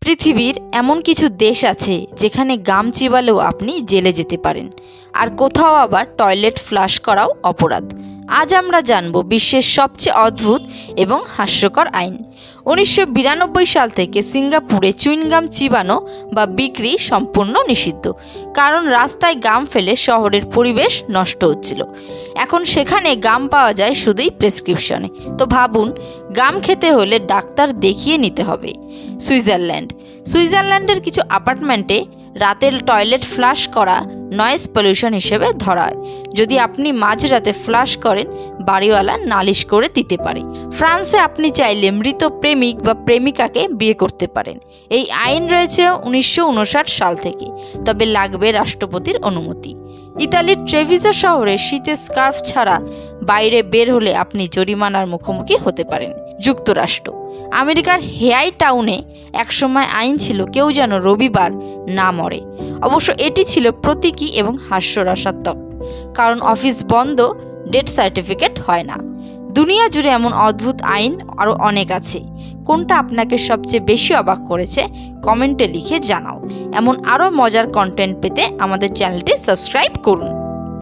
পৃথিবীর এমন কিছু দেশ আছে যেখানে গাম চিবালেও আপনি জেলে যেতে পারেন, আর কোথাও আবার টয়লেট ফ্লাশ করাও অপরাধ। আজ আমরা জানব বিশ্বের সবচেয়ে অদ্ভুত এবং হাস্যকর আইন। 1992 সাল থেকে সিঙ্গাপুরে চুইংগাম চিবানো বা বিক্রি সম্পূর্ণ নিষিদ্ধ, কারণ রাস্তায় গাম ফেলে শহরের পরিবেশ নষ্ট হচ্ছিল। এখন সেখানে গাম পাওয়া যায় শুধুই প্রেসক্রিপশনে। তো ভাবুন, গাম খেতে হলে ডাক্তার দেখিয়ে নিতে হবে। সুইজারল্যান্ডের কিছু অ্যাপার্টমেন্টে রাতের টয়লেট ফ্লাশ করা নয়েজ পলিউশন হিসেবে ধরা হয়। যদি আপনি মাঝরাতে ফ্লাশ করেন, বাড়িওয়ালা নালিশ করে দিতে পারে। ফ্রান্সে আপনি চাইলে মৃত প্রেমিক বা প্রেমিকাকে বিয়ে করতে পারেন। এই আইন রয়েছে 1959 সাল থেকে, তবে লাগবে রাষ্ট্রপতির অনুমতি। ইতালির ট্রেভিজো শহরে শীতে স্কার্ফ ছাড়া বাইরে বের হলে আপনি জরিমানার মুখোমুখি হতে পারেন। যুক্তরাষ্ট্র, আমেরিকার হেয়াই টাউনে একসময় আইন ছিল কেউ যেন রবিবার না মরে। অবশ্য এটি ছিল প্রতীকী এবং হাস্যরসাত্মক, কারণ অফিস বন্ধ, ডেথ সার্টিফিকেট হয় না। দুনিয়া জুড়ে এমন অদ্ভুত আইন আরও অনেক আছে। কোনটা আপনাকে সবচেয়ে বেশি অবাক করেছে কমেন্টে লিখে জানাও। এমন আরও মজার কন্টেন্ট পেতে আমাদের চ্যানেলটি সাবস্ক্রাইব করুন।